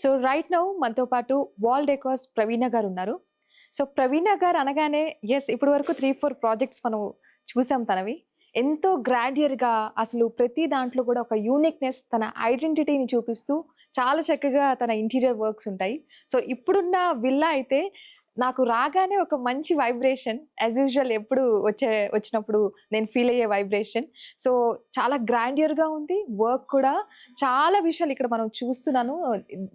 So right now మనతో పాటు wall decors ప్రవీణ గారు ఉన్నారు. సో ప్రవీణ గారు అనగానే ఇప్పటి వరకు 3-4 ప్రాజెక్ట్స్ మనం చూసాం తనవి. ఎంతో గ్రాండియర్‌గా అసలు ప్రతి దాంట్లో కూడా ఒక యూనిక్‌నెస్ తన ఐడెంటిటీని చూపిస్తూ చాలా చక్కగా తన ఇంటీరియర్ వర్క్స్ ఉంటాయి. సో ఇప్పుడున్న విల్లా అయితే నాకు రాగానే ఒక మంచి వైబ్రేషన్ యాజ్ యూజువల్ ఎప్పుడు వచ్చినప్పుడు నేను ఫీల్ అయ్యే వైబ్రేషన్. సో చాలా గ్రాండియర్‌గా ఉంది. వర్క్ కూడా చాలా విషయాలు ఇక్కడ మనం చూస్తున్నాను.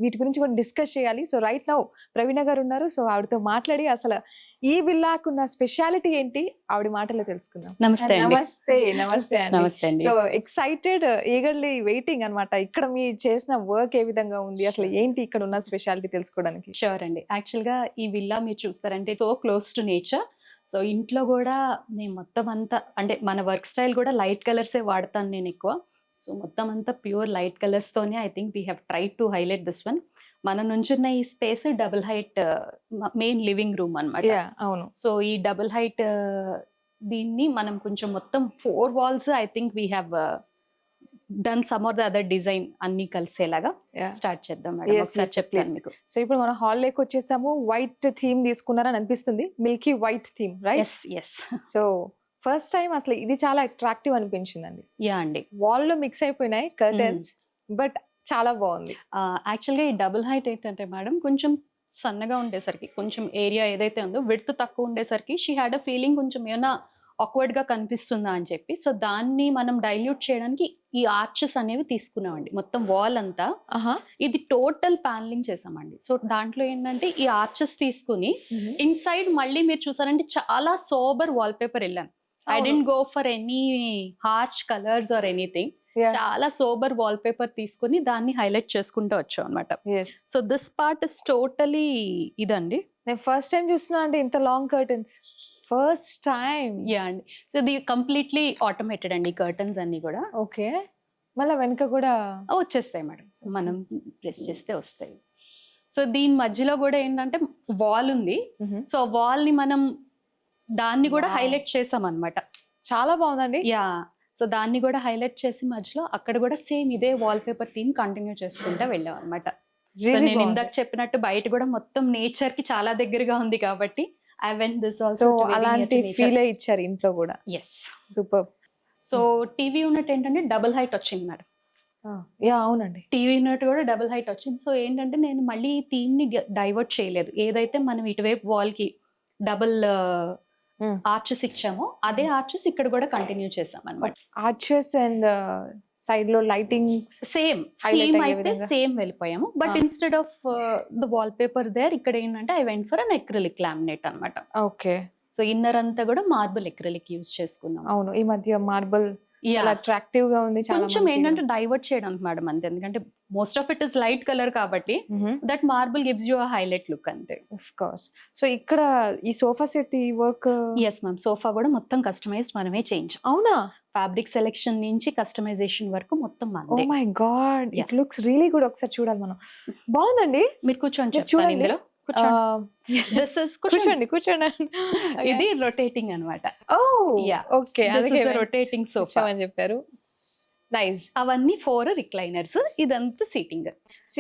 వీటి గురించి కూడా డిస్కస్ చేయాలి. సో రైట్ నౌ ప్రవీణ గారు ఉన్నారు. సో ఆవిడతో మాట్లాడి అసలు ఈ విల్లాకున్న స్పెషాలిటీ ఏంటి ఆవిడ మాటల్లో తెలుసుకుందాం. నమస్తే అండి. నమస్తే. నమస్తే అండి. నమస్తే అండి. సో ఎక్సైటెడ్ ఈగర్లీ వెయిటింగ్ అన్నమాట. ఇక్కడ మీరు చేసిన వర్క్ ఏ విధంగా ఉంది, అసలు ఏంటి ఇక్కడ ఉన్న స్పెషాలిటీ తెలుసుకోవడానికి. షూర్ అండి. యాక్చువల్గా ఈ విల్లా మీరు చూస్తారంటే so close to nature. So ఇంట్లో కూడా నేను మొత్తం అంతా అంటే మన వర్క్ స్టైల్ కూడా లైట్ కలర్సే వాడతాను నేను ఎక్కువ. సో మొత్తం అంతా ప్యూర్ లైట్ కలర్స్తోనే I think we have tried to highlight this one. మన నుంచున్న ఈ space double height main living room అనమాట. అవును. సో ఈ డబుల్ హైట్ దీన్ని మనం కొంచెం మొత్తం 4 walls I think we have done some or the other design అన్ని కలిసేలాగా స్టార్ట్ చేద్దాం మేడం. ఒకసారి చెప్తాను మీకు. సో ఇప్పుడు మనం హాల్ లోకి వచ్చేసాము. వైట్ థీమ్ తీసుకున్నారని అనిపిస్తుంది. Milky white theme, right? Yes. So first time అసలు ఇది చాలా అట్రాక్టివ్ అనిపించిందండి. యా అండి. వాల్ లో మిక్స్ అయిపోయినాయి కర్టన్స్, బట్ చాలా బాగుంది. యాక్చువల్గా ఈ డబుల్ హైట్ ఏంటంటే మేడం కొంచెం సన్నగా ఉండేసరికి కొంచెం ఏరియా ఏదైతే ఉందో విడ్త్ తక్కువ ఉండేసరికి షీ హ్యాడ్ అ ఫీలింగ్ కొంచెం ఏమైనా ఆక్వర్డ్ గా కనిపిస్తుందా అని చెప్పి. సో దాన్ని మనం డైల్యూట్ చేయడానికి ఈ ఆర్చెస్ అనేవి తీసుకున్నామండి. మొత్తం వాల్ అంతా ఇది టోటల్ ప్యానలింగ్ చేసామండి. సో దాంట్లో ఏంటంటే ఈ ఆర్చెస్ తీసుకుని ఇన్సైడ్ మళ్ళీ మీరు చూసారంటే చాలా సోబర్ వాల్ పేపర్ వెళ్ళాను. I didn't go for any harsh colours or anything. చాలా సోబర్ వాల్ పేపర్ తీసుకుని దాన్ని హైలైట్ చేసుకుంటూ వచ్చాం అనమాట. So this part is totally ఇదండి. నేను ఫస్ట్ టైం చూస్తున్నా అండి ఇంత long curtains. First time. Yeah అండి. సో ఇది కంప్లీట్లీ ఆటోమేటెడ్ అండి కర్టన్స్ అన్ని కూడా. ఓకే. మళ్ళీ వెనక కూడా వచ్చేస్తాయి మేడం, మనం ప్రెస్ చేస్తే వస్తాయి. సో దీని మధ్యలో కూడా ఏంటంటే వాల్ ఉంది. సో వాల్ ని మనం దాన్ని కూడా హైలైట్ చేసాం అనమాట. చాలా బాగుందండి. యా. సో దాన్ని కూడా హైలైట్ చేసి మధ్యలో అక్కడ కూడా సేమ్ ఇదే వాల్ పేపర్ థీమ్ కంటిన్యూ చేసుకుంటూ వెళ్ళాం అనమాట. నేను ఇందాక చెప్పినట్టు బయట కూడా మొత్తం నేచర్ కి చాలా దగ్గరగా ఉంది కాబట్టి ఐ వెంట్ దిస్ ఆల్సో. అలాంటి ఫీల్ ఇచ్చారు ఇంట్లో కూడా. Yes. Super. So TV unit ఏంటంటే డబుల్ హైట్ వచ్చింది మేడం. యా అవునండి. టీవీ యూనిట్ కూడా డబుల్ హైట్ వచ్చింది. సో ఏంటంటే నేను మళ్ళీ ఈ థీమ్ ని డైవర్ట్ చేయలేదు. ఏదైతే మనం ఇటువైపు వాల్ కి డబుల్ ఆర్చెస్ ఇచ్చామో అదే ఆర్చెస్ ఇక్కడ కూడా కంటిన్యూ చేసాం అన్నమాట. ఆర్చెస్ అండ్ సైడ్ లో లైటింగ్ సేమ్ థీమ్ అయితే సేమ్ వెళ్ళిపోయాము. But instead of the wallpaper there ఇక్కడ ఏంటంటే I went for an acrylic laminate అన్నమాట. ఓకే. సో ఇన్నర్ అంతా కూడా మార్బుల్ అక్రిలిక్ యూజ్ చేసుకున్నాం. అవును, ఈ మధ్య మార్బుల్ చాలా అట్రాక్టివ్ గా ఉంది. కొంచెం ఏంటంటే డైవర్ట్ చేయడానికి మేడం అంతే. ఎందుకంటే most of it is light colour కాబట్టి that marble gives you a highlight look అంతే. Of course. సో ఇక్కడ ఈ సోఫా సెట్ ఈ వర్క్. Yes ma'am. సోఫా కూడా మొత్తం కస్టమైజ్డ్ మనమే చేంజ్. అవునా? ఫ్యాబ్రిక్ సెలెక్షన్ నుంచి కస్టమైజేషన్ వరకు మొత్తం మనదే. Oh my God, it looks really good. ఒకసారి చూడాలి మనం. బాగుందండి. మీరు కూర్చోండి చూడండి. ఇందులో కూర్చోండి. ఇది రొటేటింగ్ అన్నమాట. ఓకే. రొటేటింగ్ సోఫా అని చెప్పారు. నైస్. అవన్నీ 4 రిక్లైనర్స్, ఇదంతా సీటింగ్.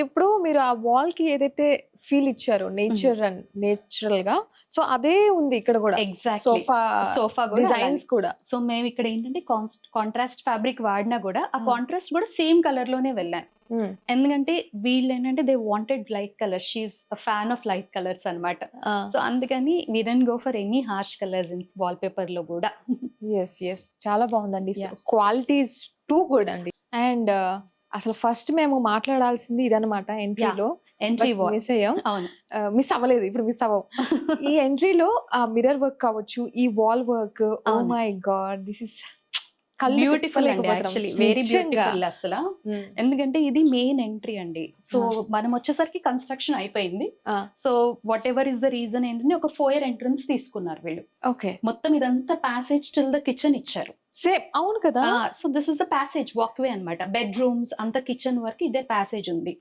ఇప్పుడు మీరు ఆ వాల్ కి ఏదైతే ఫీల్ ఇచ్చారో నేచురల్ గా, సో అదే ఉంది ఇక్కడ కూడా. సోఫా డిజైన్స్ కూడా. సో మేము ఇక్కడ ఏంటంటే కాంట్రాస్ట్ ఫ్యాబ్రిక్ వాడినా కూడా ఆ కాంట్రాస్ట్ కూడా సేమ్ కలర్ లోనే వెళ్ళాను. ఎందుకంటే వీళ్ళు ఏంటంటే they wanted light colour. She's a fan of light colours అన్నమాట. సో అందుకని we don't go for any harsh colours in wallpaper లో కూడా. ఎస్ చాలా బాగుందండి. క్వాలిటీ ఇస్ టూ గుడ్ అండి. అండ్ అసలు ఫస్ట్ మేము మాట్లాడాల్సింది ఇదన్నమాట. ఎంట్రీలో మిస్ అయ్యాం. మిస్ అవ్వలేదు, ఇప్పుడు మిస్ అవ్వం. ఈ ఎంట్రీలో ఆ మిర్రర్ వర్క్ కావచ్చు, ఈ wall work, oh my God, this is beautiful అండి. యాక్చువల్లీ వెరీ బ్యూటిఫుల్ అసలు. ఎందుకంటే ఇది మెయిన్ ఎంట్రీ అండి. సో మనం వచ్చేసరికి కన్స్ట్రక్షన్ అయిపోయింది. So what ever is the reason ఏంటంటే ఒక ఫోయర్ ఎంట్రన్స్ తీసుకున్నారు వీళ్ళు. ఓకే. మొత్తం ఇదంతా ప్యాసేజ్ టిల్ ద కిచెన్ ఇచ్చారు. సేమ్. అవును కదా. So this is the passage walkway అన్నమాట. బెడ్రూమ్స్ అంత కిచెన్ వరకు ఇదే ప్యాసేజ్ ఉంది.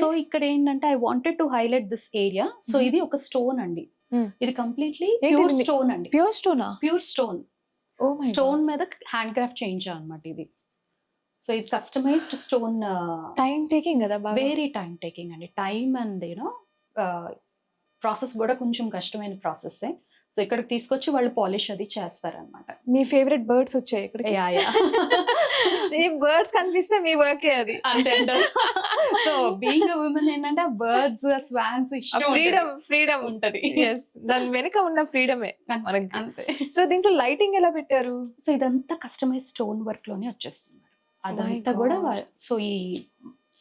సో ఇక్కడ ఏంటంటే I wanted to highlight this area. So ఇది ఒక స్టోన్ అండి. ఇది కంప్లీట్లీ ప్యూర్ స్టోన్ అండి. Pure stone. Pure stone. Stone మీద హ్యాండ్ క్రాఫ్ట్ చేయించా అనమాట. ఇది సో ఇది కస్టమైజ్డ్ స్టోన్, టైం టేకింగ్ కదా బాగా. వెరీ టైం టేకింగ్ అండి. టైం అండ్ యూనో ప్రాసెస్ కూడా కొంచెం కష్టమైన ప్రాసెస్. సో ఇక్కడికి తీసుకొచ్చి వాళ్ళు పాలిష్ అది చేస్తారనమాట. మీ ఫేవరెట్ బర్డ్స్ వచ్చాయి ఇక్కడికి. ఈ బర్డ్స్ కనిపిస్తే మీ వర్కే అది. అంటే సో బీయింగ్ ఉమెన్ ఏంటంటే బర్డ్స్, స్వాన్స్ ఇష్టం, ఫ్రీడమ్ ఉంటది. దాని వెనుక ఉన్న ఫ్రీడమే మనకి. అంతే. సో దీంట్లో లైటింగ్ ఎలా పెట్టారు? సో ఇదంతా కస్టమైజ్ స్టోన్ వర్క్ లోనే వచ్చేస్తుంది. అదంతా God. కూడా సో ఈ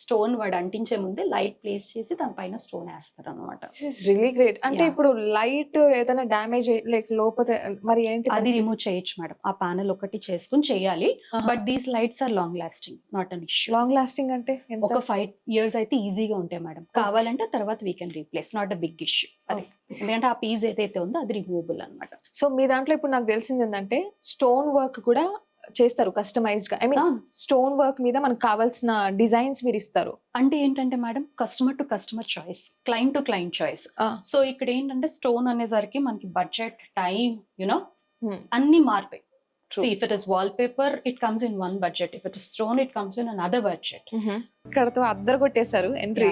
స్టోన్ వాడు అంటించే ముందే లైట్ ప్లేస్ చేసి దానిపైన స్టోన్ వేస్తారు అనమాట. It's really great. అంటే Yeah. ఇప్పుడు లైట్ ఏదైనా డ్యామేజ్ లైక్ లోపల మరి ఏంటి అది రిమూవ్ చేయొచ్చు మేడం. ఆ ప్యానల్ ఒకటి చేసుకుని చేయాలి. But these lights are long lasting, not an issue. Long lasting అంటే ఎంత? ఒక 5 years అయితే ఈజీగా ఉంటాయి మేడం. కావాలంటే తర్వాత we can replace, not a big issue అది. ఎందుకంటే ఆ పీస్ ఏదైతే ఉందో అది రిమూవబుల్ అనమాట. సో మీ దాంట్లో ఇప్పుడు నాకు తెలిసింది ఏంటంటే స్టోన్ వర్క్ కూడా చేస్తారు కస్టమైజ్డ్ గా. ఐ మీన్ స్టోన్ వర్క్ మీద మనకు కావాల్సిన డిజైన్స్ మీరు ఇస్తారు. అంటే ఏంటంటే madam, customer to customer choice, client to client choice. So ఇక్కడ ఏంటంటే స్టోన్ అనేసరికి మనకి బడ్జెట్, టైం, యునో అన్ని మారుతాయి. See, if it is wallpaper, it comes in one budget. If it is stone, it comes in another budget. ఇక్కడతో అద్దరు కొట్టేశారు entry.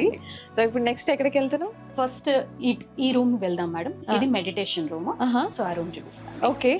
So ఇప్పుడు next ఎక్కడికి వెళ్తున్నాం? ఫస్ట్ ఈ రూమ్ వెళ్దాం మేడం. ఇది మెడిటేషన్ రూమ్. సో ఆ రూమ్ చూపిస్తాను. ఓకే.